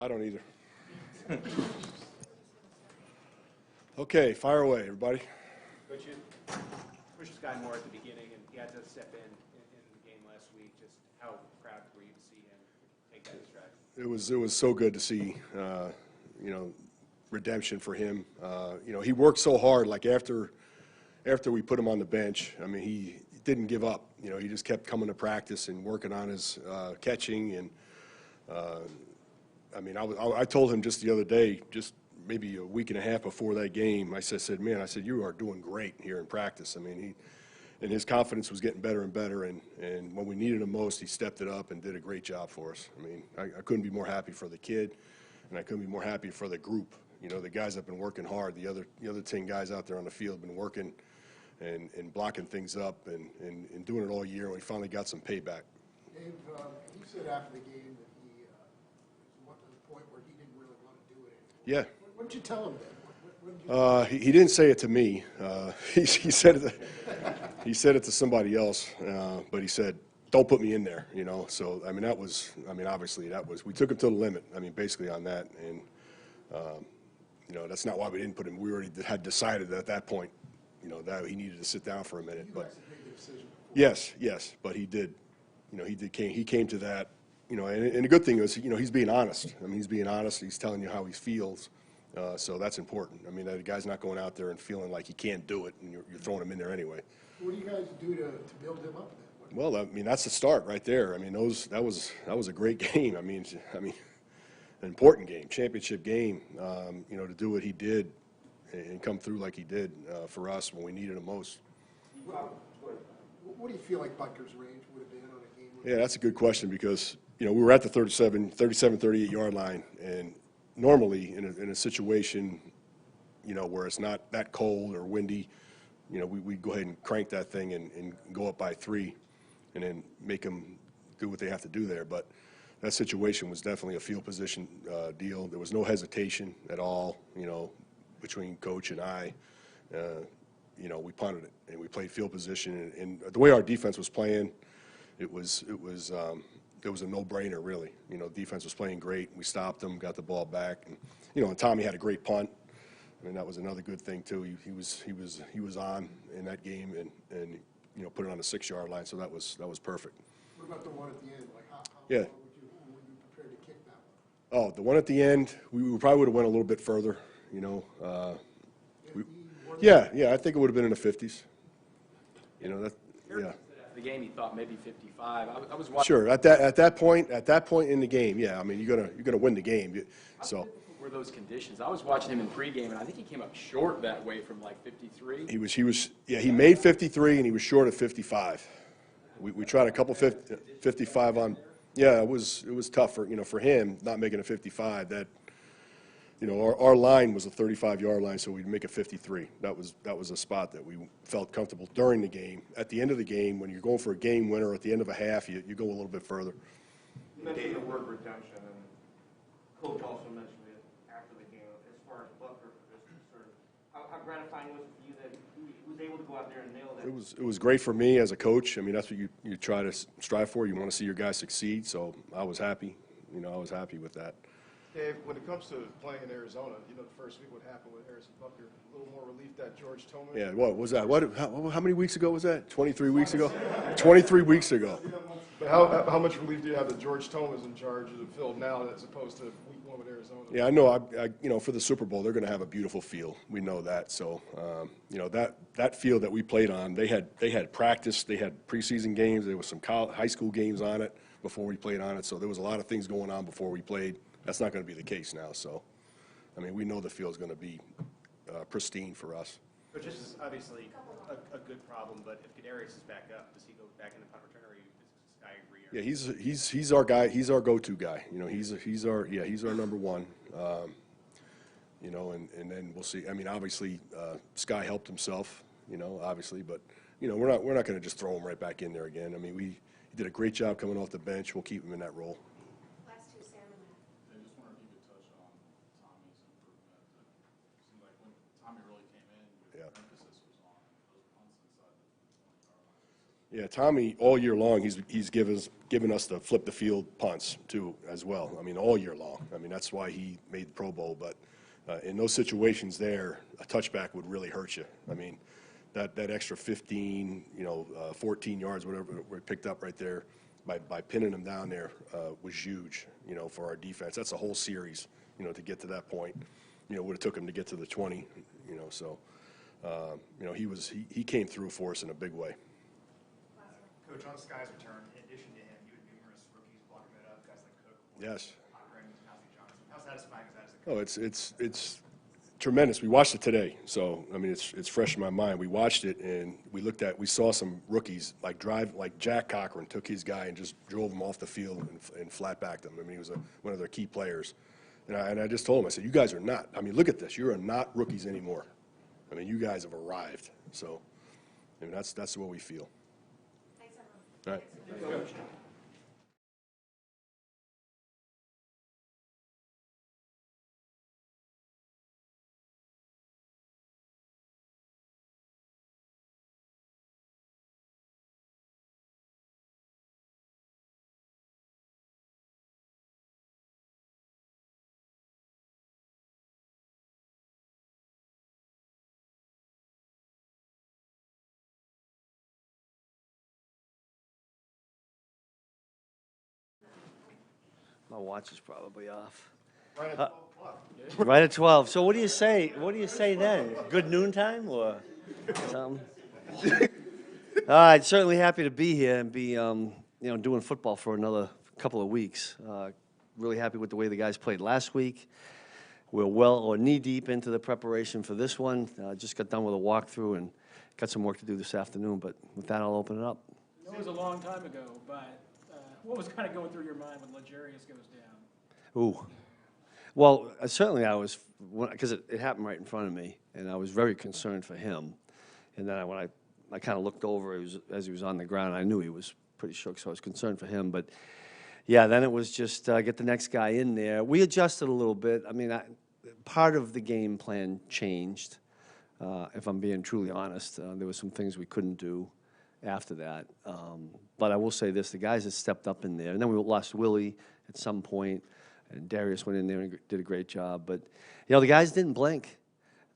I don't either. Okay, fire away, everybody. Coach, you pushed Sky more at the beginning, and he had to step in the game last week. Just how proud were you to see him take that stride? It was so good to see, redemption for him. He worked so hard. Like after we put him on the bench, I mean, he didn't give up. He just kept coming to practice and working on his catching. And I told him just the other day, just maybe a week and a half before that game, I said, man, you are doing great here in practice. I mean, his confidence was getting better and better, and when we needed him most, he stepped it up and did a great job for us. I mean, I couldn't be more happy for the kid, and I couldn't be more happy for the group. The guys have been working hard. The other 10 guys out there on the field have been working and blocking things up and doing it all year, and we finally got some payback. Dave, he said after the game that he was to the point where he didn't really want to do it anymore. Yeah. What did you tell him then? He didn't say it to me. He said it to somebody else, but he said, "Don't put me in there." So obviously we took him to the limit. I mean, basically on that, and that's not why we didn't put him. We already had decided that at that point, that he needed to sit down for a minute. You but guys made the decision. yes, but he did. He came to that. And the good thing is, he's being honest. I mean, he's being honest. He's telling you how he feels. So that's important. I mean, the guy's not going out there and feeling like he can't do it, and you're throwing him in there anyway. What do you guys do to build him up then? Well, I mean, that's the start right there. I mean, that was a great game. I mean, an important game, championship game. To do what he did and come through like he did for us when we needed him most. What do you feel like Butker's range would have been on a game? Yeah, that's a good question because we were at the 37, 38-yard line, and normally in a situation, where it's not that cold or windy, we go ahead and crank that thing and go up by 3 and then make them do what they have to do there. But that situation was definitely a field position deal. There was no hesitation at all, between coach and I. We punted it and we played field position. And the way our defense was playing, it was a no-brainer, really. Defense was playing great. We stopped them, got the ball back, and Tommy had a great punt. I mean, that was another good thing too. He was on in that game and put it on the 6-yard line. So that was perfect. What about the one at the end? Like how Yeah. would you prepare to kick that one? Oh, the one at the end, we probably would have went a little bit further. Yeah. I think it would have been in the 50s. Yeah. The game, he thought maybe 55. I was watching. Sure. At that point in the game, yeah. I mean, you're gonna win the game. So. How difficult were those conditions? I was watching him in pregame, and I think he came up short that way from like 53. He made 53 and he was short of 55. We tried a couple 55 on. Yeah, it was tough for him not making a 55. That our line was a 35-yard line, so we'd make a 53. That was a spot that we felt comfortable during the game. At the end of the game, when you're going for a game winner, at the end of a half, you go a little bit further. You mentioned the word redemption, and Coach also mentioned it after the game. As far as Butker is concerned, how gratifying was it for you that he was able to go out there and nail that? It was great for me as a coach. I mean, that's what you try to strive for. You want to see your guys succeed. So I was happy. I was happy with that. Dave, when it comes to playing in Arizona, the first week what happened with Harrison Butker, a little more relief that George Tillman. Yeah, what was that? How many weeks ago was that? 23 weeks ago? 23 weeks ago. But how much relief do you have that George Tillman is in charge of the field now as opposed to week 1 with Arizona? Yeah, I know. For the Super Bowl, they're going to have a beautiful field. We know that. So, that field that we played on, they had practice, they had preseason games, there was some high school games on it before we played on it. So there was a lot of things going on before we played. That's not going to be the case now. So, we know the field's going to be pristine for us. But this is obviously a good problem. But if Kadarius is back up, does he go back in the punt return, or is Sky agree? Yeah, he's our guy. He's our go-to guy. He's our number one. And then we'll see. I mean, obviously, Sky helped himself. Obviously, but we're not going to just throw him right back in there again. I mean, he did a great job coming off the bench. We'll keep him in that role. Yeah, Tommy, all year long, he's given us the flip the field punts too, as well. I mean, all year long. I mean, that's why he made the Pro Bowl. But in those situations there, a touchback would really hurt you. I mean, that extra 15, 14 yards, whatever we picked up right there by pinning him down there was huge, for our defense. That's a whole series, to get to that point. Would have took him to get to the 20, so, he came through for us in a big way. Coach, on Sky's return, in addition to him, you had numerous rookies blocking it up, guys like Cook, Yes. Johnson. How satisfying is that as a coach? Oh, it's tremendous. We watched it today, so I mean it's fresh in my mind. We watched it and we saw some rookies like Jack Cochran took his guy and just drove him off the field and flat backed him. I mean he was one of their key players, and I just told him, I said, you guys are not. I mean look at this. You are not rookies anymore. I mean you guys have arrived. So I mean that's what we feel. Thanks, everyone. All right. My watch is probably off. Right at 12 o'clock. Right at 12. So what do you say? What do you say then? Good noontime or something? All right. Certainly happy to be here and be, doing football for another couple of weeks. Really happy with the way the guys played last week. We're knee deep into the preparation for this one. Just got done with a walkthrough and got some work to do this afternoon. But with that, I'll open it up. It was a long time ago, but what was kind of going through your mind when Legarius goes down? Ooh. Well, certainly I was, because it happened right in front of me, and I was very concerned for him. And then when I kind of looked over as he was on the ground, I knew he was pretty shook, so I was concerned for him. But, yeah, then it was just get the next guy in there. We adjusted a little bit. I mean, part of the game plan changed, if I'm being truly honest. There were some things we couldn't do after that. But I will say this, the guys that stepped up in there, and then we lost Willie at some point, and Darius went in there and did a great job. But, the guys didn't blink.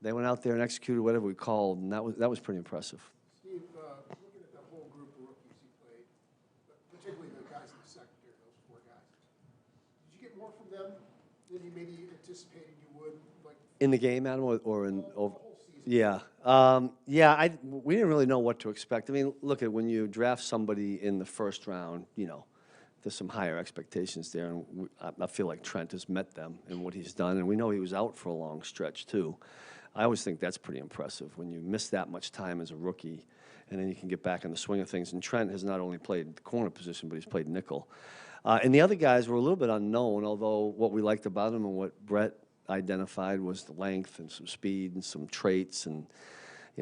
They went out there and executed whatever we called, and that was pretty impressive. Steve, looking at the whole group of rookies he played, but particularly the guys in the secondary, those four guys, did you get more from them than you maybe anticipated you would? Like In the game, Adam, or in over? the whole season? Yeah. We didn't really know what to expect. I mean, look at when you draft somebody in the first round, there's some higher expectations there, and I feel like Trent has met them in what he's done, and we know he was out for a long stretch too. I always think that's pretty impressive when you miss that much time as a rookie, and then you can get back in the swing of things. And Trent has not only played the corner position, but he's played nickel. And the other guys were a little bit unknown, although what we liked about him and what Brett identified was the length and some speed and some traits. And,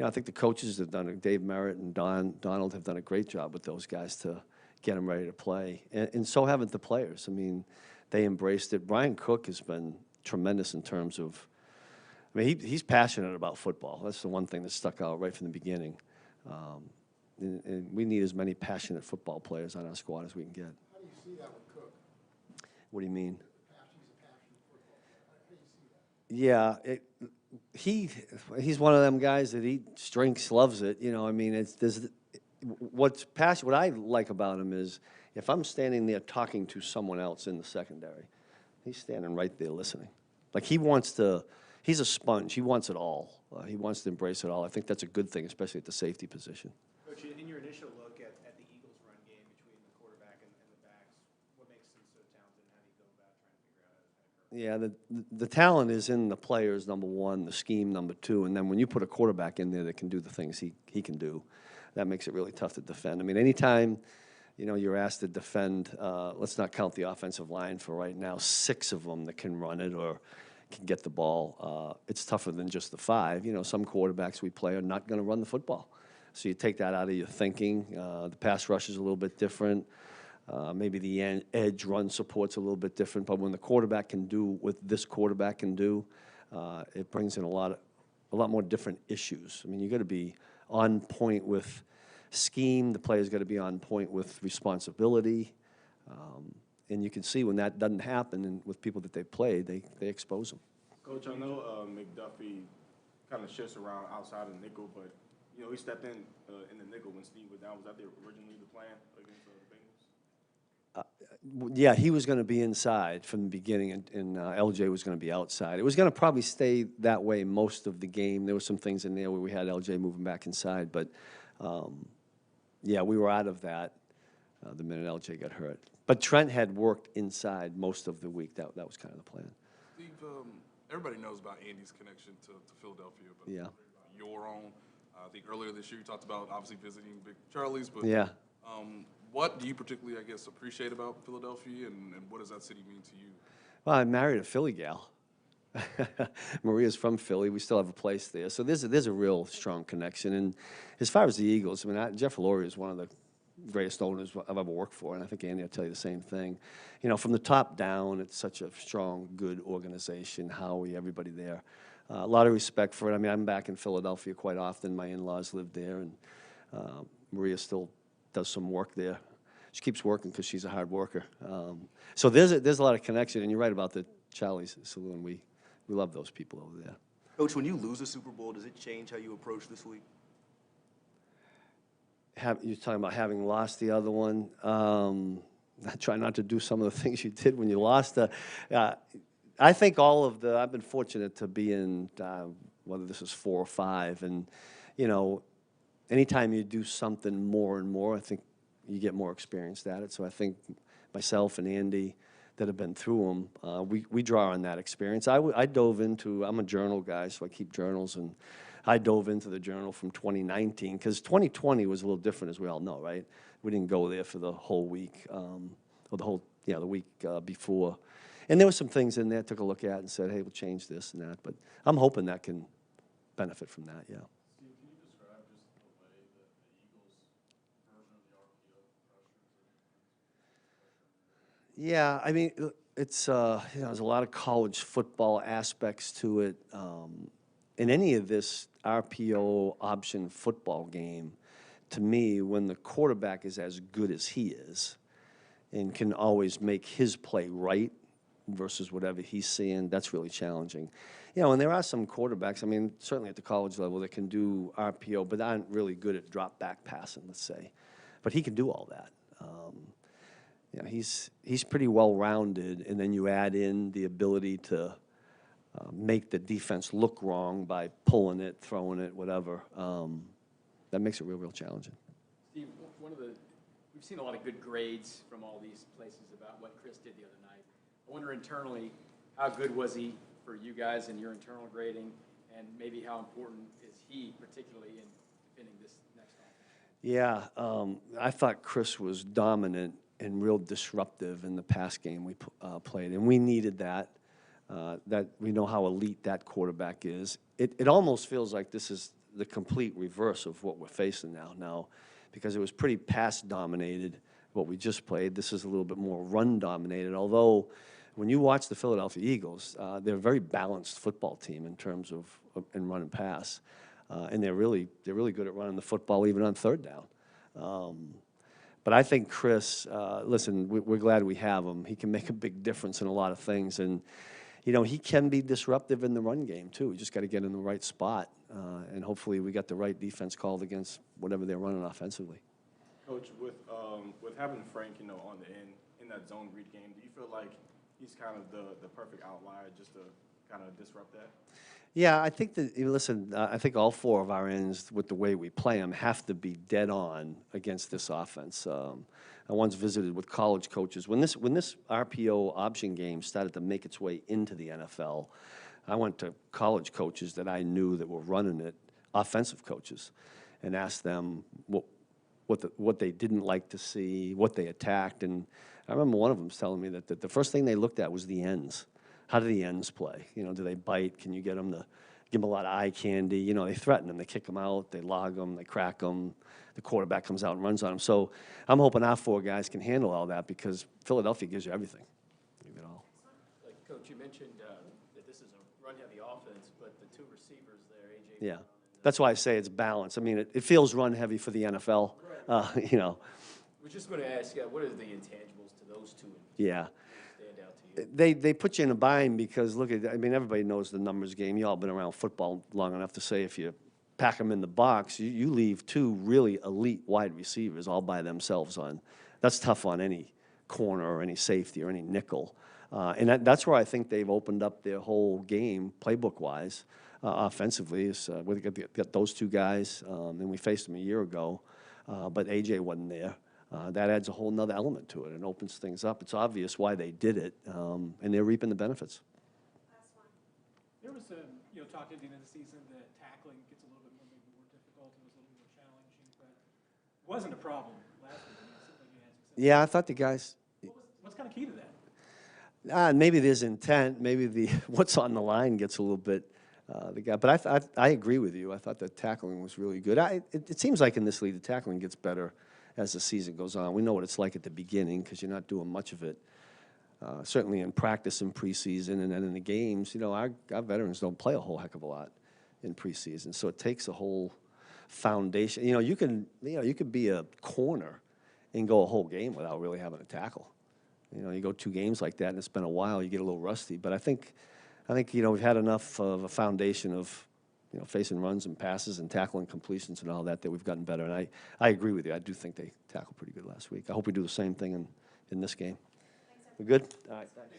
I think the coaches have done, Dave Merritt and Donald have done a great job with those guys to get them ready to play. And so haven't the players. I mean, they embraced it. Brian Cook has been tremendous in terms of, he's passionate about football. That's the one thing that stuck out right from the beginning. And we need as many passionate football players on our squad as we can get. How do you see that with Cook? What do you mean? He's a passionate football player. How do you see that? Yeah, he's one of them guys that eats, drinks, loves it. What I like about him is if I'm standing there talking to someone else in the secondary, he's standing right there listening. Like he's a sponge. He wants it all. He wants to embrace it all. I think that's a good thing, especially at the safety position. Coach, in your initial look at the Eagles' run game between the quarterback and the backs, what makes them so talented, and how do you go about trying to figure out how to Yeah, the talent is in the players, number one, the scheme, number two, and then when you put a quarterback in there that can do the things he can do, that makes it really tough to defend. I mean, anytime, you're asked to defend, let's not count the offensive line for right now, 6 of them that can run it or can get the ball. It's tougher than just the 5. Some quarterbacks we play are not going to run the football. So you take that out of your thinking. The pass rush is a little bit different. Maybe the edge run support's a little bit different. But when the quarterback can do what this quarterback can do, it brings in a lot more different issues. I mean, you got to be on point with scheme. The players got to be on point with responsibility. And you can see when that doesn't happen and with people that they play, they expose them. Coach, I know McDuffie kind of shifts around outside of nickel, but, you know, he stepped in the nickel when Steve was down. Was that originally the plan against the Bengals? Yeah, he was going to be inside from the beginning, and LJ was going to be outside. It was going to probably stay that way most of the game. There were some things in there where we had LJ moving back inside, but, yeah, we were out of that the minute LJ got hurt. But Trent had worked inside most of the week. That was kind of the plan. Steve, everybody knows about Andy's connection to Philadelphia, but Yeah. your own. I think earlier this year you talked about obviously visiting Big Charlie's, but Yeah. What do you particularly, I guess, appreciate about Philadelphia, and what does that city mean to you? Well, I married a Philly gal. Maria's from Philly. We still have a place there. So there's a real strong connection. And as far as the Eagles, I mean, Jeff Lurie is one of the greatest owners I've ever worked for, and I think Andy will tell you the same thing. You know, from the top down, it's such a strong, good organization. Howie, everybody there. A lot of respect for it. I mean, I'm back in Philadelphia quite often. My in-laws live there, and Maria still does some work there. She keeps working because she's a hard worker. So there's a lot of connection, and you're right about the Charlie's Saloon. We love those people over there. Coach, when you lose a Super Bowl, does it change how you approach this week? You're talking about having lost the other one. I try not to do some of the things you did when you lost. I think I've been fortunate to be in, whether this is 4 or 5, and, you know, anytime you do something more and more, I think you get more experienced at it. So I think myself and Andy that have been through them, we draw on that experience. I dove into, I'm a journal guy, so I keep journals, and I dove into the journal from 2019, because 2020 was a little different, as we all know, right? We didn't go there for the whole week, or the week before. And there were some things in there I took a look at and said, hey, we'll change this and that. But I'm hoping that can benefit from that, yeah. Steve, can you describe just the way that the Eagles' version of the RPO pressures? Yeah, I mean, it's there's a lot of college football aspects to it. In any of this RPO option football game, to me, when the quarterback is as good as he is and can always make his play right versus whatever he's seeing, that's really challenging. You know, and there are some quarterbacks, I mean, certainly at the college level, that can do RPO, but aren't really good at drop back passing, let's say. But he can do all that. You know, he's pretty well-rounded, and then you add in the ability to make the defense look wrong by pulling it, throwing it, whatever. That makes it real challenging. Steve, we've seen a lot of good grades from all these places about what Chris did the other night. I wonder internally, how good was he for you guys in your internal grading, and maybe how important is he particularly in defending this next offense? Yeah, I thought Chris was dominant and real disruptive in the pass game we played, and we needed that. That we know how elite that quarterback is. It almost feels like this is the complete reverse of what we're facing now, because it was pretty pass-dominated, what we just played. This is a little bit more run-dominated, although when you watch the Philadelphia Eagles, they're a very balanced football team in terms of in run and pass, and they're really good at running the football even on third down. But I think Chris, listen, we're glad we have him. He can make a big difference in a lot of things, and you know, he can be disruptive in the run game too. We just got to get in the right spot, and hopefully we got the right defense called against whatever they're running offensively. Coach, with having Frank, you know, on the end in that zone read game, do you feel like he's kind of the perfect outlier just to kind of disrupt that? Yeah, I think that, listen, I think all 4 of our ends, with the way we play them, have to be dead on against this offense. I once visited with college coaches. When this RPO option game started to make its way into the NFL, I went to college coaches that I knew that were running it, offensive coaches, and asked them what they didn't like to see, what they attacked. And I remember one of them telling me that the first thing they looked at was the ends. How do the ends play? You know, do they bite? Can you get them to give them a lot of eye candy? You know, they threaten them. They kick them out. They log them. They crack them. The quarterback comes out and runs on them. So I'm hoping our 4 guys can handle all that, because Philadelphia gives you everything. Give it all. Like, Coach, you mentioned that this is a run-heavy offense, but the 2 receivers there, A.J. Yeah. Brown That's why I say it's balanced. I mean, it feels run heavy for the NFL, you know. I was just going to ask, what are the intangibles to those two? Yeah. Stand out to you? They put you in a bind because, look, I mean, everybody knows the numbers game. You all been around football long enough to say if you pack them in the box, you leave two really elite wide receivers all by themselves on. That's tough on any corner or any safety or any nickel. And that's where I think they've opened up their whole game, playbook-wise, offensively. Is we got those two guys, and we faced them a year ago, but A.J. wasn't there. That adds a whole nother element to it and opens things up. It's obvious why they did it, and they're reaping the benefits. There was talk at the end of the season that tackling gets a little bit maybe more difficult. It was a little more challenging, but it wasn't a problem last week. I mean, it seemed like you had success. Yeah, I thought the guys. What's kind of key to that? Maybe there's intent. Maybe the what's on the line gets a little bit the guy. But I agree with you. I thought the tackling was really good. It seems like in this league the tackling gets better as the season goes on. We know what it's like at the beginning because you're not doing much of it. Certainly in practice in preseason and then in the games, our veterans don't play a whole heck of a lot in preseason. So it takes a whole foundation. You could be a corner and go a whole game without really having a tackle. You go 2 games like that and it's been a while, you get a little rusty. But I think we've had enough of a foundation of facing runs and passes and tackling completions and all that we've gotten better. And I agree with you. I do think they tackled pretty good last week. I hope we do the same thing in this game. We good? All right, thanks.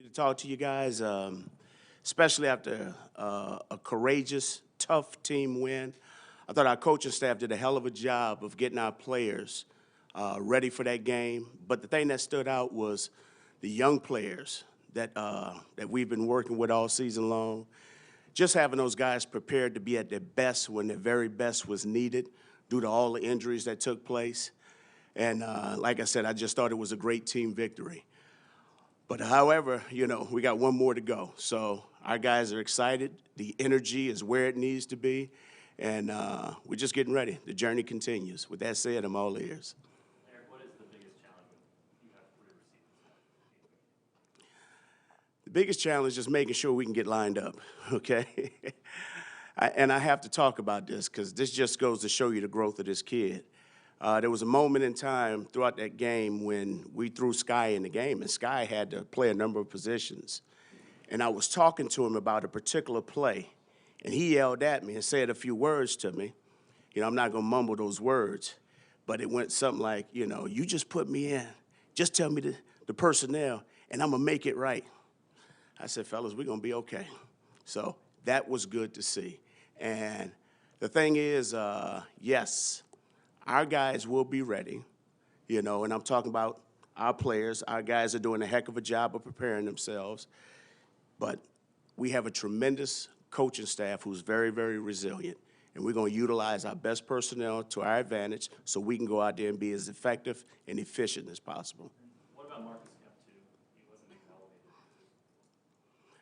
To talk to you guys, especially after a courageous, tough team win. I thought our coaching staff did a hell of a job of getting our players ready for that game. But the thing that stood out was the young players that we've been working with all season long. Just having those guys prepared to be at their best when their very best was needed due to all the injuries that took place. And like I said, I just thought it was a great team victory. But however, we got one more to go. So our guys are excited. The energy is where it needs to be. And we're just getting ready. The journey continues. With that said, I'm all ears. Eric, what is the biggest challenge when you have 3 receivers? The biggest challenge is just making sure we can get lined up, okay? And I have to talk about this because this just goes to show you the growth of this kid. There was a moment in time throughout that game when we threw Sky in the game, and Sky had to play a number of positions. And I was talking to him about a particular play, and he yelled at me and said a few words to me. I'm not going to mumble those words, but it went something like, you just put me in. Just tell me the personnel, and I'm going to make it right. I said, fellas, we're going to be okay. So that was good to see. And the thing is, yes, our guys will be ready, and I'm talking about our players. Our guys are doing a heck of a job of preparing themselves. But we have a tremendous coaching staff who's very, very resilient. And we're going to utilize our best personnel to our advantage so we can go out there and be as effective and efficient as possible. What about Marcus Kemp, too? He wasn't even elevated.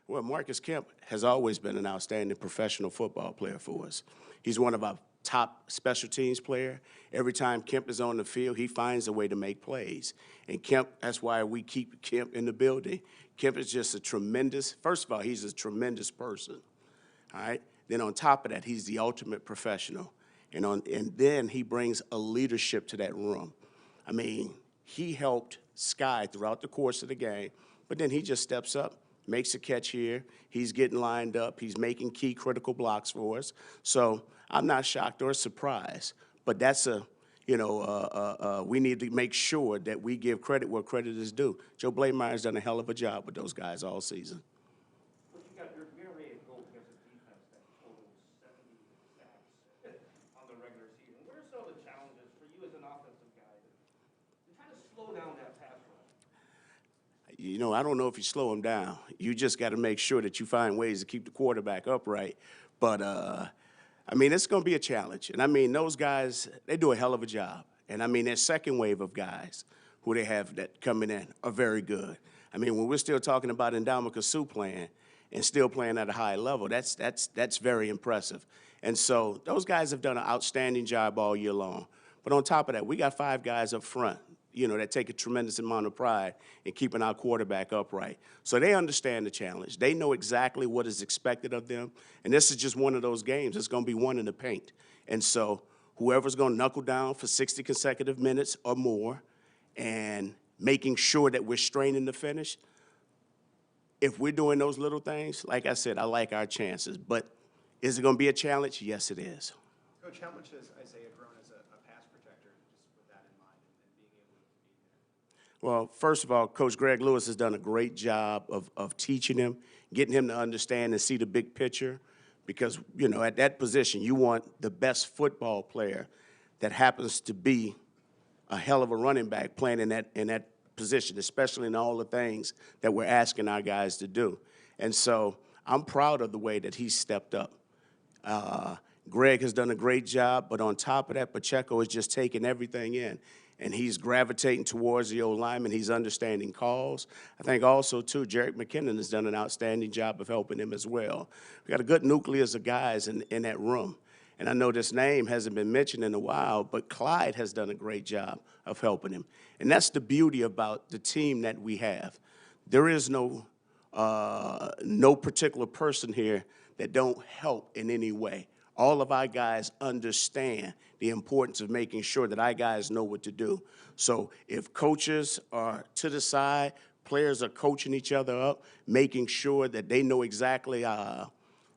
Well, Marcus Kemp has always been an outstanding professional football player for us. He's one of our top special teams player. Every time Kemp is on the field, he finds a way to make plays. And Kemp, that's why we keep Kemp in the building. Kemp is just first of all, he's a tremendous person, all right? Then on top of that, he's the ultimate professional. And then he brings a leadership to that room. I mean, he helped Sky throughout the course of the game, but then he just steps up, makes a catch here. He's getting lined up. He's making key critical blocks for us. So I'm not shocked or surprised, but that's we need to make sure that we give credit where credit is due. Joe Blameyer's done a hell of a job with those guys all season. But you're ready to go against I don't know if you slow him down. You just got to make sure that you find ways to keep the quarterback upright. But, it's going to be a challenge. And, those guys, they do a hell of a job. And, their second wave of guys who they have that coming in are very good. When we're still talking about Ndamukong Suh playing and still playing at a high level, that's very impressive. And so those guys have done an outstanding job all year long. But on top of that, we got 5 guys up front, that take a tremendous amount of pride in keeping our quarterback upright. So they understand the challenge. They know exactly what is expected of them. And this is just one of those games. It's going to be one in the paint. And so whoever's going to knuckle down for 60 consecutive minutes or more and making sure that we're straining the finish, if we're doing those little things, like I said, I like our chances. But is it going to be a challenge? Yes, it is. Coach, how much has Isaiah grown as a pass protector, just with that in mind, and being able to compete there? Well, first of all, Coach Greg Lewis has done a great job of teaching him, getting him to understand and see the big picture. Because, at that position, you want the best football player that happens to be a hell of a running back playing in that position, especially in all the things that we're asking our guys to do. And so I'm proud of the way that he's stepped up. Greg has done a great job, but on top of that, Pacheco is just taking everything in. And he's gravitating towards the old lineman. He's understanding calls. I think also, too, Jerick McKinnon has done an outstanding job of helping him as well. We got a good nucleus of guys in that room. And I know this name hasn't been mentioned in a while, but Clyde has done a great job of helping him. And that's the beauty about the team that we have. There is no particular person here that don't help in any way. All of our guys understand the importance of making sure that our guys know what to do. So if coaches are to the side, players are coaching each other up, making sure that they know exactly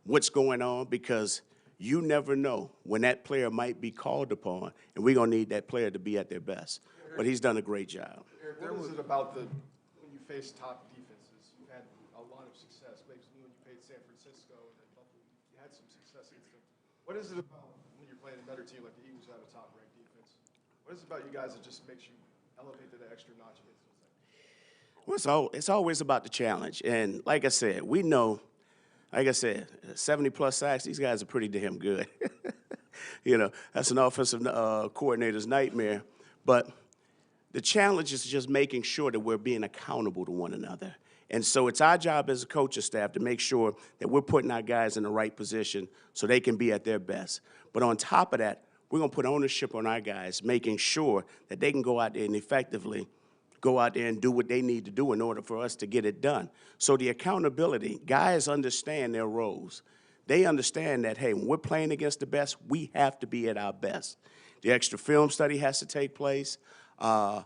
what's going on, because you never know when that player might be called upon, and we're going to need that player to be at their best. But he's done a great job. Eric, what is it about when you face top defenses? You've had a lot of success. Maybe when you played San Francisco and then Buffalo, you had some success against them. What is it about when you're playing another team like the Eagles who have a top-ranked defense? What is it about you guys that just makes you elevate to the extra notch against those things? Well, it's always about the challenge. And like I said, we know, like I said, 70-plus sacks, these guys are pretty damn good. That's an offensive coordinator's nightmare. But the challenge is just making sure that we're being accountable to one another. And so it's our job as a coaching staff to make sure that we're putting our guys in the right position so they can be at their best. But on top of that, we're going to put ownership on our guys, making sure that they can go out there and effectively go out there and do what they need to do in order for us to get it done. So the accountability, guys understand their roles. They understand that, hey, when we're playing against the best, we have to be at our best. The extra film study has to take place. I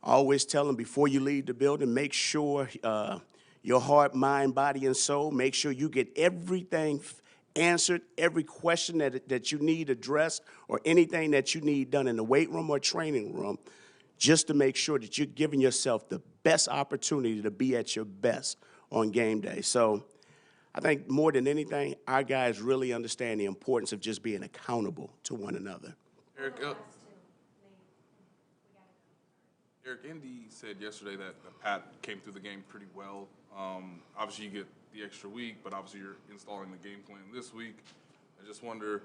always tell them before you leave the building, make sure your heart, mind, body, and soul, make sure you get everything answered, every question that you need addressed or anything that you need done in the weight room or training room, just to make sure that you're giving yourself the best opportunity to be at your best on game day. So I think more than anything, our guys really understand the importance of just being accountable to one another. Eric, Indy said yesterday that Pat came through the game pretty well. Obviously, you get the extra week, but obviously you're installing the game plan this week. I just wonder,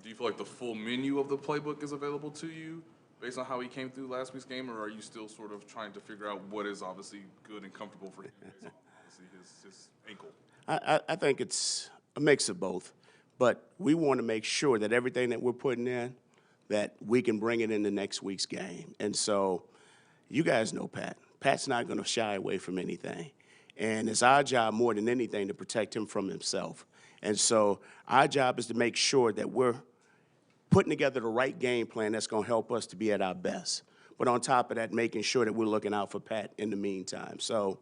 do you feel like the full menu of the playbook is available to you based on how he came through last week's game, or are you still sort of trying to figure out what is obviously good and comfortable for him based on obviously his ankle? I think it's a mix of both, but we want to make sure that everything that we're putting in, that we can bring it into next week's game. And so you guys know Pat. Pat's not going to shy away from anything. And it's our job more than anything to protect him from himself. And so our job is to make sure that we're putting together the right game plan that's going to help us to be at our best. But on top of that, making sure that we're looking out for Pat in the meantime. So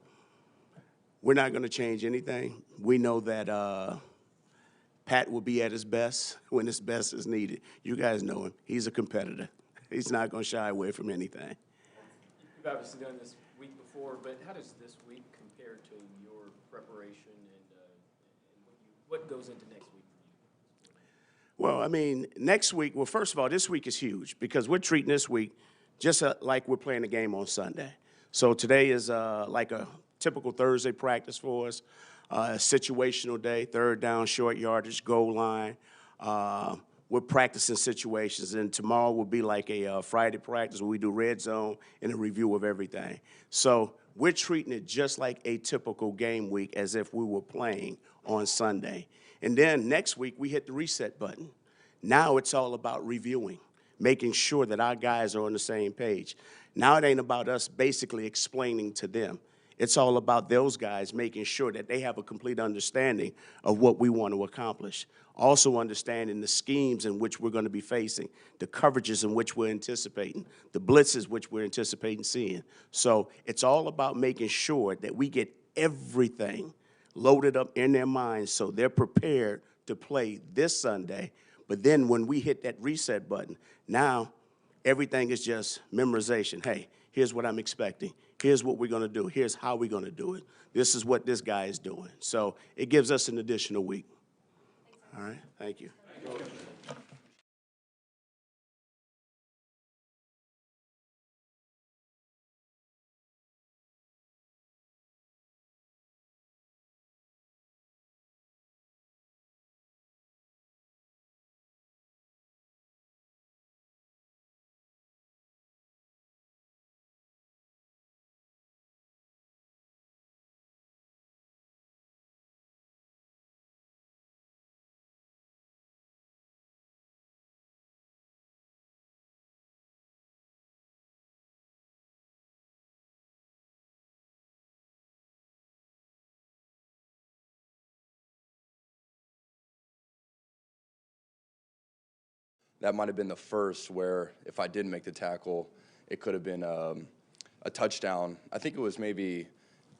we're not going to change anything. We know that Pat will be at his best when his best is needed. You guys know him. He's a competitor. He's not going to shy away from anything. You've obviously done this week before, but how does this week compare to your preparation and what goes into next week for you? Well, I mean, next week, well, first of all, this week is huge because we're treating this week just like we're playing a game on Sunday. So today is like a typical Thursday practice for us, a situational day, third down, short yardage, goal line. We're practicing situations, and tomorrow will be like a Friday practice where we do red zone and a review of everything. So we're treating it just like a typical game week as if we were playing on Sunday. And then next week, we hit the reset button. Now it's all about reviewing, making sure that our guys are on the same page. Now it ain't about us basically explaining to them. It's all about those guys making sure that they have a complete understanding of what we want to accomplish. Also understanding the schemes in which we're going to be facing, the coverages in which we're anticipating, the blitzes which we're anticipating seeing. So it's all about making sure that we get everything loaded up in their minds so they're prepared to play this Sunday. But then when we hit that reset button, now everything is just memorization. Hey, here's what I'm expecting. Here's what we're going to do. Here's how we're going to do it. This is what this guy is doing. So it gives us an additional week. All right, thank you. That might have been the first where if I did make the tackle, it could have been a touchdown. I think it was maybe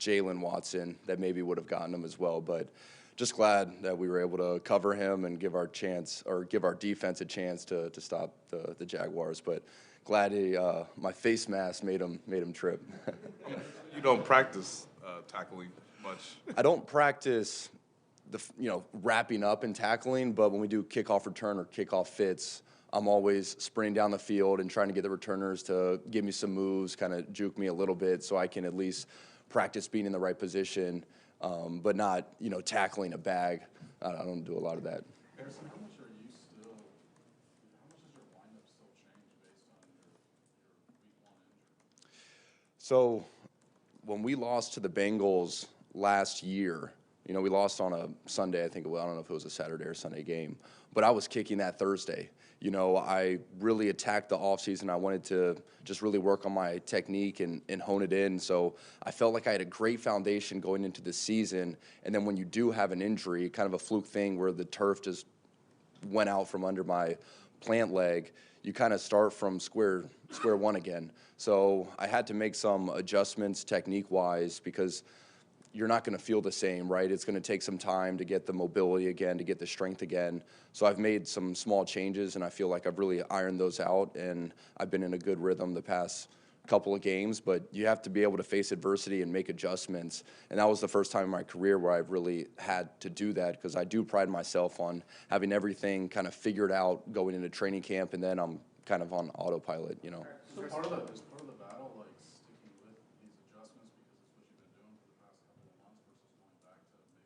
Jaylen Watson that maybe would have gotten him as well, but just glad that we were able to cover him and give our defense a chance to stop the Jaguars. But glad my face mask made him trip. You don't practice tackling much. I don't practice wrapping up and tackling, but when we do kickoff return or kickoff fits, I'm always sprinting down the field and trying to get the returners to give me some moves, kind of juke me a little bit so I can at least practice being in the right position, but not, tackling a bag. I don't do a lot of that. Harrison, how much does your lineup still change based on your week 1 injury? So when we lost to the Bengals last year, we lost on a Sunday, I think. I don't know if it was a Saturday or Sunday game, but I was kicking that Thursday. I really attacked the offseason. I wanted to just really work on my technique and hone it in. So I felt like I had a great foundation going into the season. And then when you do have an injury, kind of a fluke thing where the turf just went out from under my plant leg, you kind of start from square one again. So I had to make some adjustments technique-wise because you're not going to feel the same, right? It's going to take some time to get the mobility again, to get the strength again. So I've made some small changes, and I feel like I've really ironed those out, and I've been in a good rhythm the past couple of games. But you have to be able to face adversity and make adjustments, and that was the first time in my career where I've really had to do that because I do pride myself on having everything kind of figured out going into training camp, and then I'm kind of on autopilot, So part of the battle, like sticking with these adjustments because it's what you've been doing for the past couple of months versus going back to maybe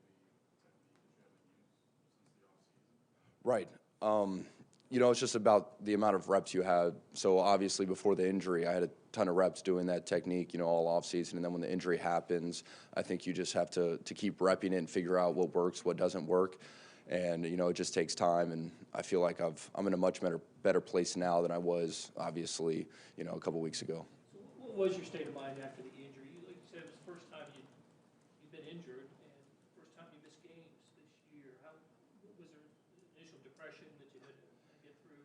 technique that you haven't used since the offseason? Right. It's just about the amount of reps you had. So obviously before the injury, I had a ton of reps doing that technique, all offseason. And then when the injury happens, I think you just have to keep repping it and figure out what works, what doesn't work. And, it just takes time. And I feel like I'm in a much better place now than I was, obviously, a couple weeks ago. So what was your state of mind after the injury? Like you said, it was the first time you've been injured and first time you missed games this year. Was there initial depression that you had to get through?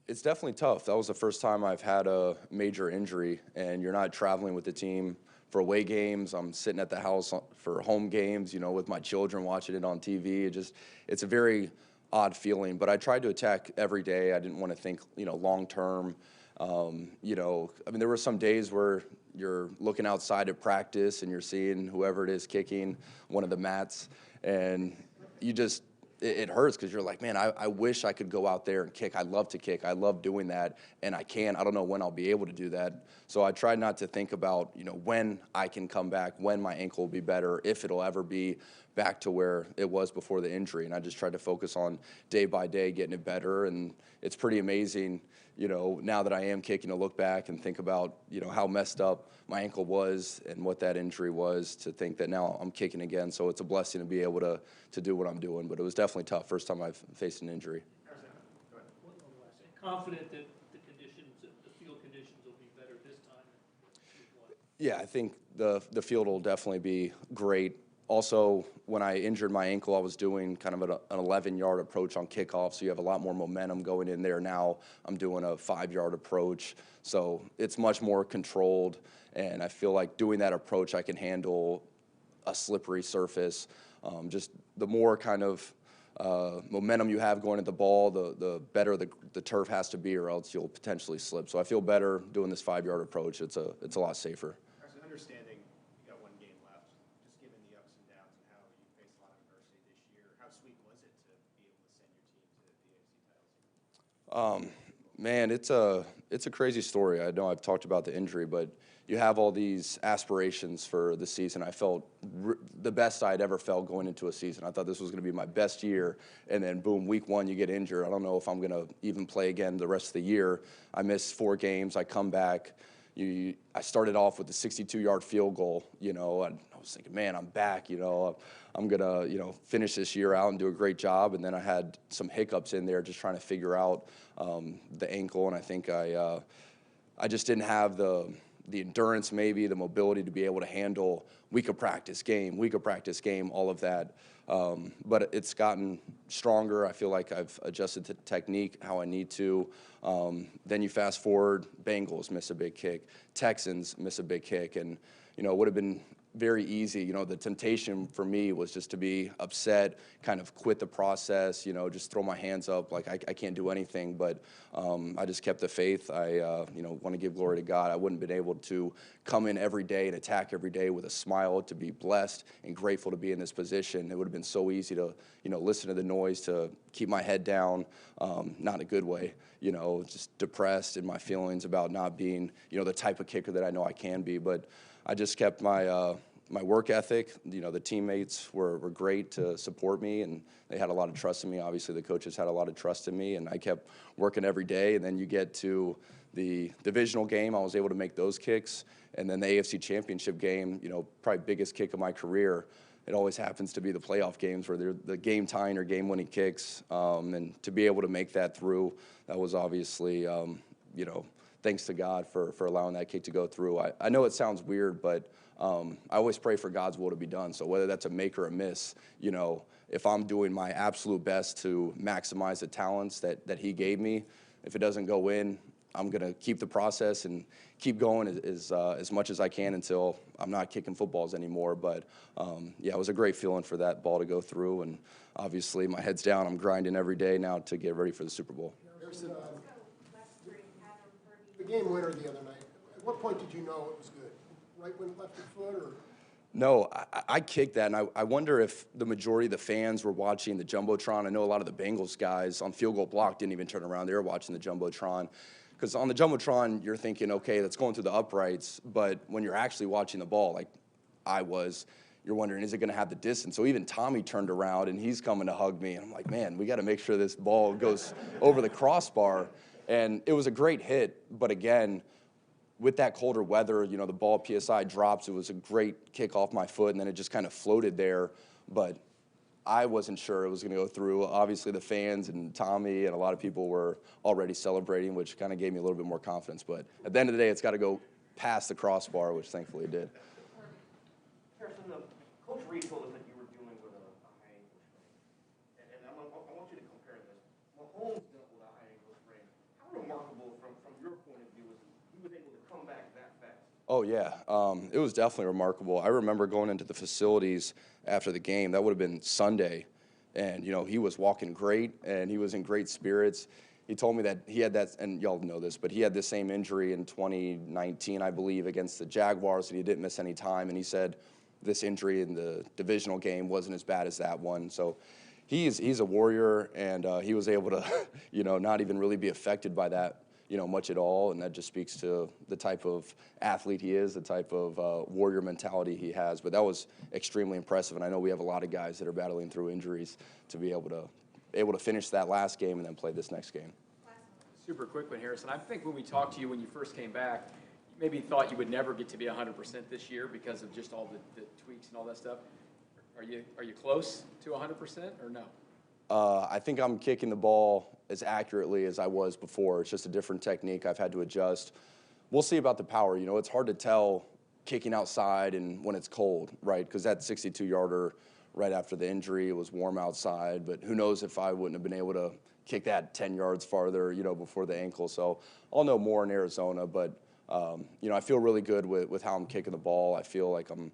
It's definitely tough. That was the first time I've had a major injury, and you're not traveling with the team for away games. I'm sitting at the house for home games, with my children watching it on TV. It's a very odd feeling, but I tried to attack every day. I didn't want to think, long term. There were some days where you're looking outside at practice and you're seeing whoever it is kicking one of the mats, and you just it hurts because you're like, man, I wish I could go out there and kick. I love to kick. I love doing that, and I can't. I don't know when I'll be able to do that. So I try not to think about, when I can come back, when my ankle will be better, if it'll ever be back to where it was before the injury. And I just tried to focus on day by day getting it better, and it's pretty amazing, now that I am kicking, to look back and think about, how messed up my ankle was and what that injury was, to think that now I'm kicking again. So it's a blessing to be able to do what I'm doing. But it was definitely tough. First time I've faced an injury. Confident that the conditions, the field conditions will be better this time? Yeah, I think the field will definitely be great. Also, when I injured my ankle, I was doing kind of an 11-yard approach on kickoff, so you have a lot more momentum going in there. Now I'm doing a 5-yard approach, so it's much more controlled, and I feel like doing that approach, I can handle a slippery surface. Just the more kind of momentum you have going at the ball, the better the turf has to be, or else you'll potentially slip. So I feel better doing this 5-yard approach. It's a lot safer. Understanding you got one game left, just given the ups and downs and how you faced a lot of adversity this year, how sweet was it to be able to send your team to the AFC titles? Man, it's a crazy story. I know I've talked about the injury, but you have all these aspirations for the season. I felt the best I'd ever felt going into a season. I thought this was going to be my best year, and then boom, week 1 you get injured. I don't know if I'm going to even play again the rest of the year. I missed 4 games. I come back. I started off with a 62-yard field goal, and I was thinking, man, I'm back, I'm going to, finish this year out and do a great job. And then I had some hiccups in there just trying to figure out the ankle, and I think I just didn't have the endurance, maybe the mobility to be able to handle week of practice game, all of that. But it's gotten stronger. I feel like I've adjusted the technique how I need to. Then you fast forward, Bengals miss a big kick, Texans miss a big kick, and it would have been very easy. The temptation for me was just to be upset, kind of quit the process, just throw my hands up like I can't do anything. But I just kept the faith. I want to give glory to God. I wouldn't have been able to come in every day and attack every day with a smile, to be blessed and grateful to be in this position. It would have been so easy to listen to the noise, to keep my head down, not in a good way, just depressed in my feelings about not being the type of kicker that I know I can be. But I just kept my work ethic. The teammates were great to support me, and they had a lot of trust in me. Obviously, the coaches had a lot of trust in me, and I kept working every day. And then you get to the divisional game, I was able to make those kicks. And then the AFC Championship game, probably biggest kick of my career. It always happens to be the playoff games where they're the game-tying or game-winning kicks. And to be able to make that through, that was obviously, thanks to God for allowing that kick to go through. I know it sounds weird, but I always pray for God's will to be done. So whether that's a make or a miss, if I'm doing my absolute best to maximize the talents that He gave me, if it doesn't go in, I'm going to keep the process and keep going as much as I can until I'm not kicking footballs anymore. But, it was a great feeling for that ball to go through. And obviously my head's down. I'm grinding every day now to get ready for the Super Bowl. Harrison, the game winner the other night, at what point did you know it was good? Right when it left your foot, or? No, I kicked that, and I wonder if the majority of the fans were watching the Jumbotron. I know a lot of the Bengals guys on field goal block didn't even turn around. They were watching the Jumbotron. Because on the Jumbotron, you're thinking, okay, that's going through the uprights. But when you're actually watching the ball, like I was, you're wondering, is it going to have the distance? So even Tommy turned around, and he's coming to hug me. And I'm like, man, we got to make sure this ball goes over the crossbar. And it was a great hit. But again, with that colder weather, the ball PSI drops. It was a great kick off my foot, and then it just kind of floated there. But I wasn't sure it was going to go through. Obviously, the fans and Tommy and a lot of people were already celebrating, which kind of gave me a little bit more confidence. But at the end of the day, it's got to go past the crossbar, which thankfully it did. Harrison, Coach Reed told us that you were dealing with a high ankle sprain. And I want you to compare this. Mahomes dealt with a high ankle sprain. How remarkable, from your point of view, was he was able to come back that fast? Oh, yeah. It was definitely remarkable. I remember going into the facilities after the game. That would have been Sunday. And, he was walking great, and he was in great spirits. He told me that he had that, and y'all know this, but he had the same injury in 2019, I believe, against the Jaguars, and he didn't miss any time. And he said this injury in the divisional game wasn't as bad as that one. So he's a warrior, and he was able to, not even really be affected by that, much at all. And that just speaks to the type of athlete he is, the type of warrior mentality he has. But that was extremely impressive. And I know we have a lot of guys that are battling through injuries to be able to finish that last game and then play this next game. Super quick one, Harrison. I think when we talked to you when you first came back, you maybe thought you would never get to be 100% this year because of just all the tweaks and all that stuff. Are you close to 100% or no? I think I'm kicking the ball as accurately as I was before. It's just a different technique. I've had to adjust. We'll see about the power. It's hard to tell kicking outside and when it's cold, right? Because that 62-yarder right after the injury, it was warm outside. But who knows if I wouldn't have been able to kick that 10 yards farther, before the ankle. So I'll know more in Arizona. But, I feel really good with how I'm kicking the ball. I feel like I'm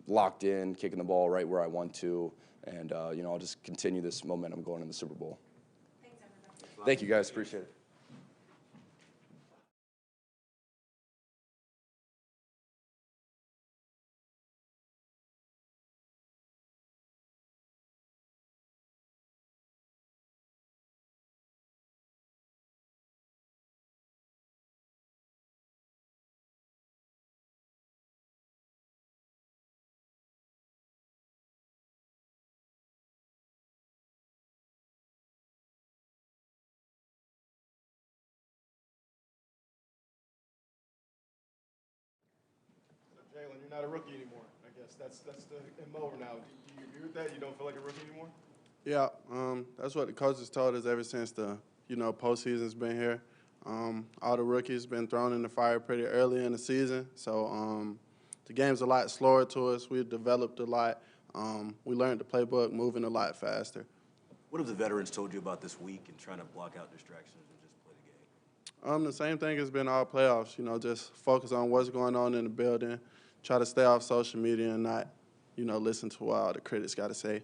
locked in, kicking the ball right where I want to. And, I'll just continue this momentum going in the Super Bowl. Thanks, everybody. Thank you, guys. Appreciate it. Jaylen, you're not a rookie anymore. I guess that's the MO now. Do you agree with that? You don't feel like a rookie anymore? Yeah, that's what the coaches told us ever since the postseason's been here. All the rookies been thrown in the fire pretty early in the season, so the game's a lot slower to us. We've developed a lot. We learned the playbook, moving a lot faster. What have the veterans told you about this week and trying to block out distractions and just play the game? The same thing has been all playoffs. Just focus on what's going on in the building, try to stay off social media and not, listen to what all the critics got to say.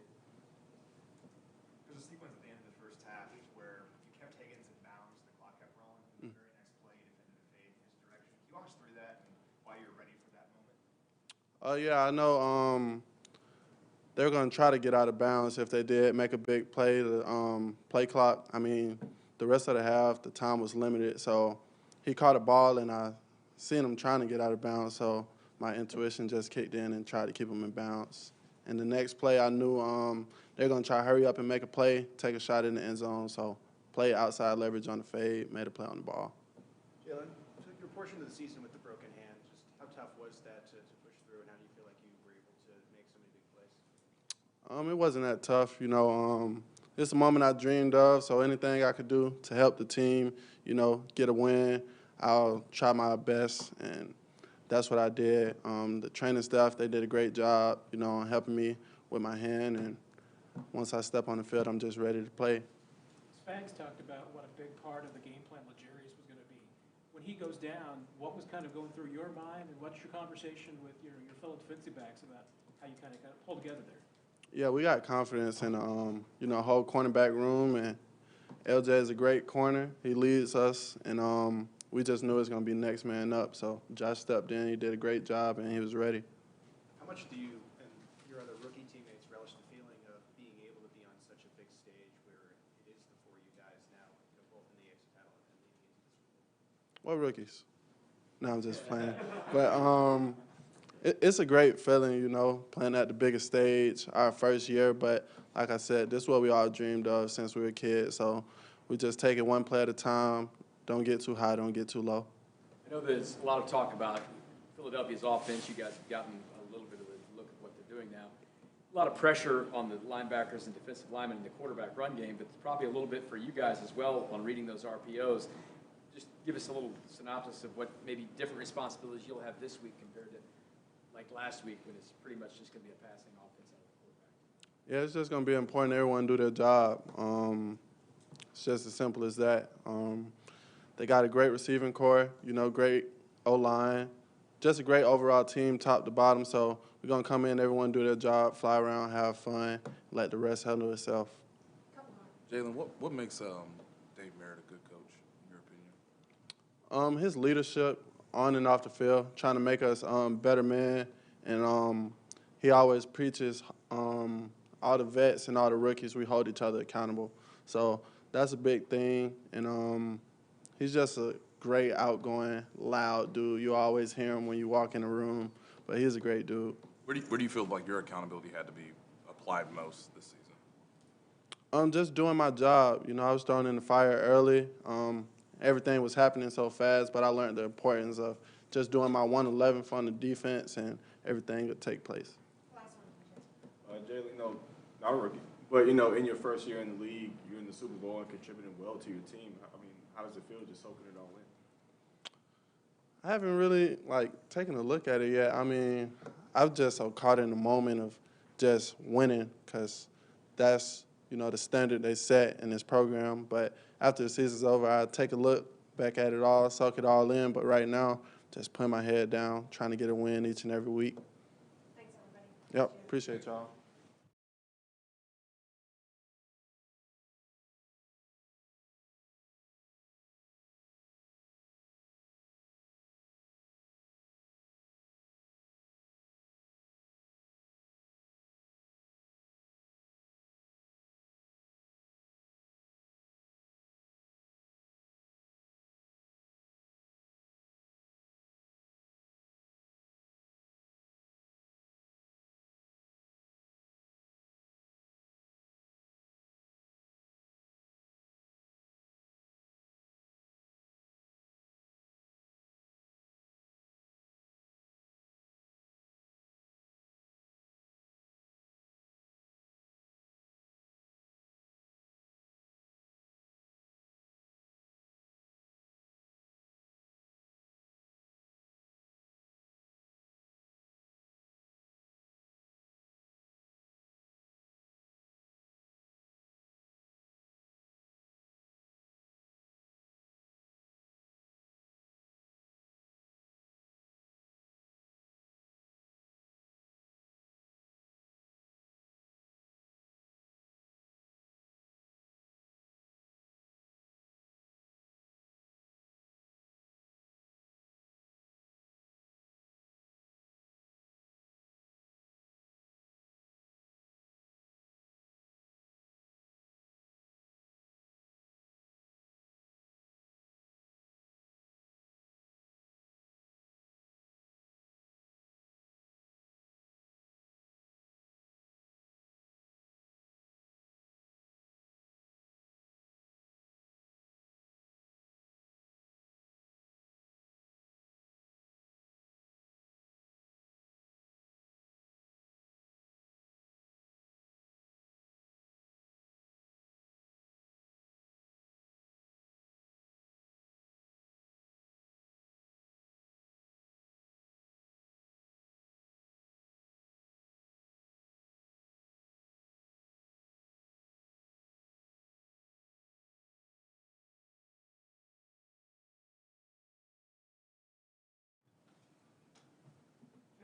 There's a sequence at the end of the first half where you kept Higgins in bounds, the clock kept rolling, and the very next play you defended a fade in his direction. Can you walk us through that and why you're ready for that moment? Yeah, I know they're going to try to get out of bounds if they did make a big play. The play clock, the rest of the half, the time was limited. So he caught a ball, and I seen him trying to get out of bounds. So my intuition just kicked in and tried to keep him in bounds. And the next play, I knew they're going to try to hurry up and make a play, take a shot in the end zone. So play outside leverage on the fade, made a play on the ball. Jaylen, took your portion of the season with the broken hand. Just how tough was that to push through, and how do you feel like you were able to make so many big plays? It wasn't that tough, It's a moment I dreamed of, so anything I could do to help the team, get a win, I'll try my best, and that's what I did. The training staff, they did a great job, on helping me with my hand, and once I step on the field, I'm just ready to play. Spags talked about what a big part of the game plan Legarius was going to be. When he goes down, what was kind of going through your mind, and what's your conversation with your fellow defensive backs about how you kind of pull together there? Yeah, we got confidence in the whole cornerback room, and LJ is a great corner. He leads us, and we just knew it was going to be next man up. So Josh stepped in, he did a great job, and he was ready. How much do you and your other rookie teammates relish the feeling of being able to be on such a big stage where it is the four of you guys now, both in the AFC title and leading into the Super Bowl? What rookies? No, I'm just playing. But it's a great feeling, playing at the biggest stage, our first year. But like I said, this is what we all dreamed of since we were kids. So we just take it one play at a time. Don't get too high, don't get too low. I know there's a lot of talk about Philadelphia's offense. You guys have gotten a little bit of a look at what they're doing now. A lot of pressure on the linebackers and defensive linemen in the quarterback run game, but probably a little bit for you guys as well on reading those RPOs. Just give us a little synopsis of what maybe different responsibilities you'll have this week compared to like last week when it's pretty much just going to be a passing offense out of the quarterback. Yeah, it's just going to be important everyone do their job. It's just as simple as that. They got a great receiving core, great O-line, just a great overall team, top to bottom. So we're going to come in, everyone do their job, fly around, have fun, let the rest handle itself. Jaylen, what makes Dave Merritt a good coach, in your opinion? His leadership on and off the field, trying to make us better men, and he always preaches all the vets and all the rookies, we hold each other accountable. So that's a big thing. And he's just a great, outgoing, loud dude. You always hear him when you walk in the room, but he's a great dude. Where do you feel like your accountability had to be applied most this season? Just doing my job. I was thrown in the fire early. Everything was happening so fast, but I learned the importance of just doing my 111 on the defense, and everything would take place. Jaylen, not a rookie, but in your first year in the league, you're in the Super Bowl and contributing well to your team. I mean, how does it feel just soaking it all in? I haven't really taken a look at it yet. I mean, I'm just so caught in the moment of just winning because that's the standard they set in this program. But after the season's over, I take a look back at it all, soak it all in. But right now, just putting my head down, trying to get a win each and every week. Thanks, everybody. Yep, appreciate y'all.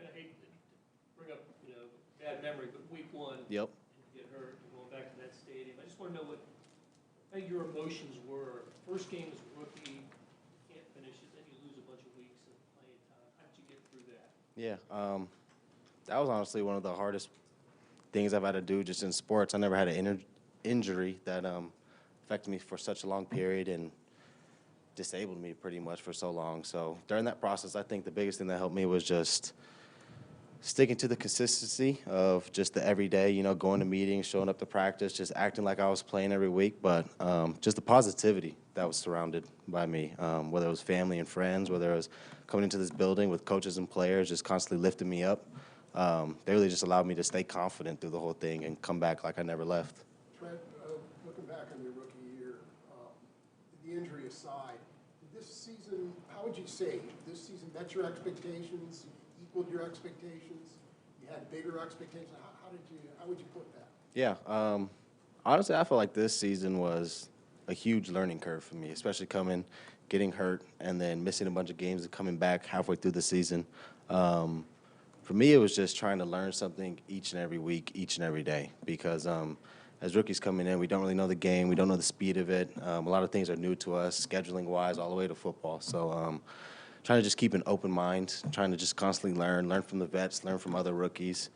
And I hate to bring up, bad memory, but week one. Yep. You get hurt, you're going back to that stadium. I just want to know what your emotions were. First game as a rookie, can't finish it, then you lose a bunch of weeks of playing time. How did you get through that? Yeah, that was honestly one of the hardest things I've had to do just in sports. I never had an injury that affected me for such a long period and disabled me pretty much for so long. So during that process, I think the biggest thing that helped me was just sticking to the consistency of just the everyday, going to meetings, showing up to practice, just acting like I was playing every week, but just the positivity that was surrounded by me, whether it was family and friends, whether it was coming into this building with coaches and players just constantly lifting me up. They really just allowed me to stay confident through the whole thing and come back like I never left. Trent, looking back on your rookie year, the injury aside, this season, how would you say, this season met your expectations, equaled your expectations, you had bigger expectations? How would you put that? Yeah, honestly, I feel like this season was a huge learning curve for me, especially getting hurt, and then missing a bunch of games and coming back halfway through the season. For me, it was just trying to learn something each and every week, each and every day, because as rookies coming in, we don't really know the game, we don't know the speed of it. A lot of things are new to us, scheduling-wise, all the way to football. So trying to just keep an open mind, trying to just constantly learn from the vets, learn from other rookies.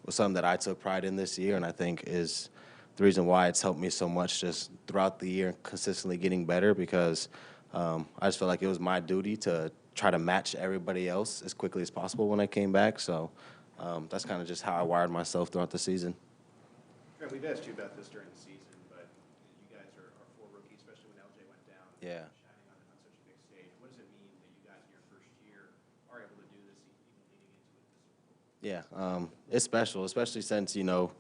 was something that I took pride in this year, and I think is the reason why it's helped me so much just throughout the year, consistently getting better, because I just felt like it was my duty to try to match everybody else as quickly as possible when I came back. So that's kind of just how I wired myself throughout the season. Trent, we've asked you about this during the season, but you guys are four rookies, especially when LJ went down. Yeah. Shining on such a big stage. What does it mean that you guys in your first year are able to do this even leading into it? Yeah, it's special, especially since, you know,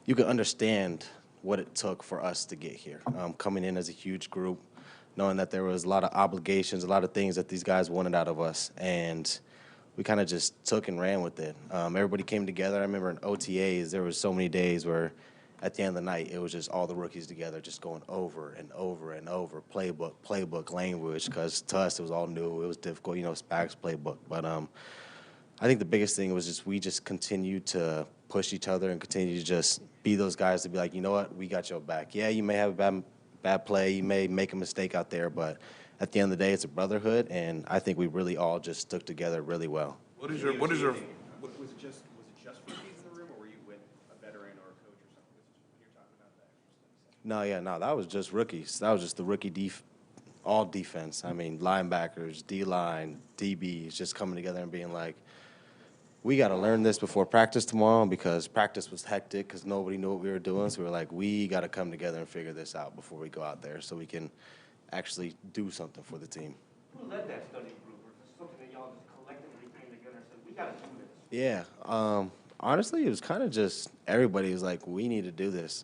you can understand what it took for us to get here. Coming in as a huge group, knowing that there was a lot of obligations, a lot of things that these guys wanted out of us, and we kind of just took and ran with it. Everybody came together. I remember in OTAs, there was so many days where at the end of the night, it was just all the rookies together, just going over and over and over, playbook language, because to us it was all new. It was difficult, you know, Spag's playbook. But I think the biggest thing was just we just continued to push each other and continue to just be those guys to be like, you know what, we got your back. Yeah, you may have a bad play, you may make a mistake out there, but at the end of the day, it's a brotherhood, and I think we really all just stuck together really well. Was it just rookies in the room, or were you with a veteran or a coach or something? You're talking about that. No, that was just rookies. That was just the rookie all defense. I mean, linebackers, D-line, DBs, just coming together and being like, we got to learn this before practice tomorrow, because practice was hectic because nobody knew what we were doing. So we were like, we got to come together and figure this out before we go out there so we can actually do something for the team. Who led that study group? Or was it something that y'all just collectively came together and said, we got to do this? Yeah. Honestly, it was kind of just everybody was like, we need to do this.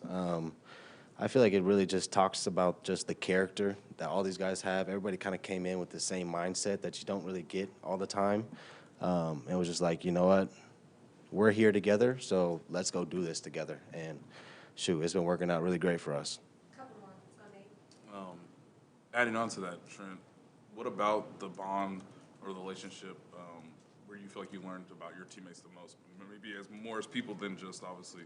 I feel like it really just talks about just the character that all these guys have. Everybody kind of came in with the same mindset that you don't really get all the time. It was just like, you know what, we're here together, so let's go do this together. And shoot, it's been working out really great for us. Couple more. Let's go, Nate. Adding on to that, Trent, what about the bond or the relationship where you feel like you learned about your teammates the most? Maybe more as people than just obviously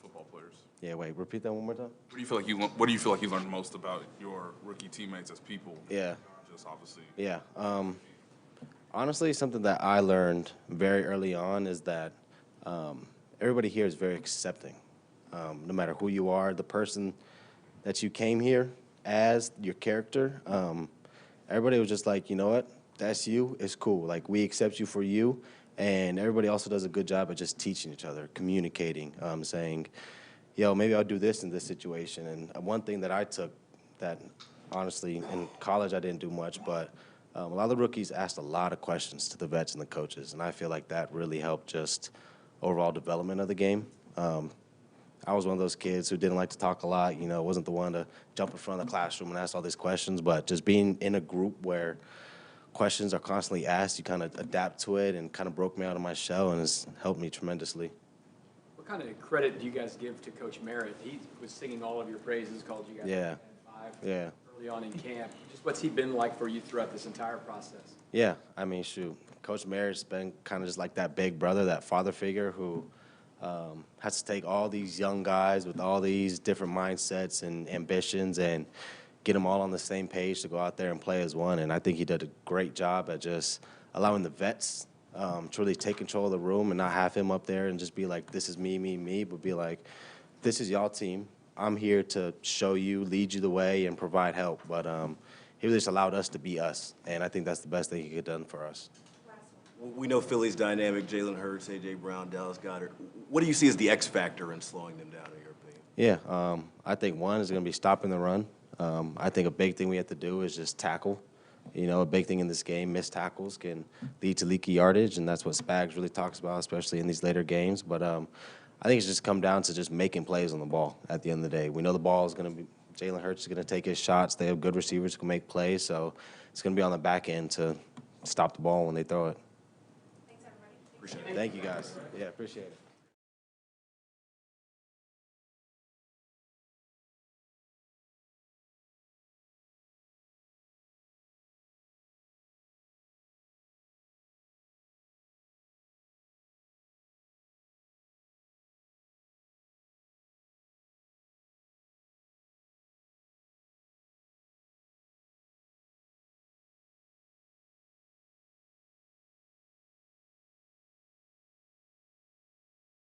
football players. Yeah, wait, repeat that one more time. What do you feel like you learned most about your rookie teammates as people? Yeah. Just obviously. Yeah. Honestly, something that I learned very early on is that everybody here is very accepting. No matter who you are, the person that you came here as, your character, everybody was just like, you know what, that's you, it's cool. Like, we accept you for you. And everybody also does a good job at just teaching each other, communicating, saying, yo, maybe I'll do this in this situation. And one thing that I took that, honestly, in college I didn't do much, but a lot of the rookies asked a lot of questions to the vets and the coaches, and I feel like that really helped just overall development of the game. I was one of those kids who didn't like to talk a lot, you know, wasn't the one to jump in front of the classroom and ask all these questions, but just being in a group where questions are constantly asked, you kind of adapt to it, and kind of broke me out of my shell, and it's helped me tremendously. What kind of credit do you guys give to Coach Merritt? He was singing all of your praises, called you guys five early on in camp. Just what's he been like for you throughout this entire process? Yeah, I mean, shoot, Coach Merritt's been kind of just like that big brother, that father figure who has to take all these young guys with all these different mindsets and ambitions and get them all on the same page to go out there and play as one. And I think he did a great job at just allowing the vets to really take control of the room and not have him up there and just be like, this is me, me, me, but be like, this is y'all team. I'm here to show you, lead you the way, and provide help. But he really just allowed us to be us, and I think that's the best thing he could have done for us. We know Philly's dynamic, Jalen Hurts, A.J. Brown, Dallas Goedert. What do you see as the X factor in slowing them down, in your opinion? Yeah, I think one is going to be stopping the run. I think a big thing we have to do is just tackle. You know, a big thing in this game, missed tackles can lead to leaky yardage, and that's what Spags really talks about, especially in these later games. But I think it's just come down to just making plays on the ball at the end of the day. We know the ball is going to be – Jalen Hurts is going to take his shots. They have good receivers who can make plays, so it's going to be on the back end to stop the ball when they throw it. Thanks, everybody. Appreciate it. Thank you, guys. Yeah, appreciate it.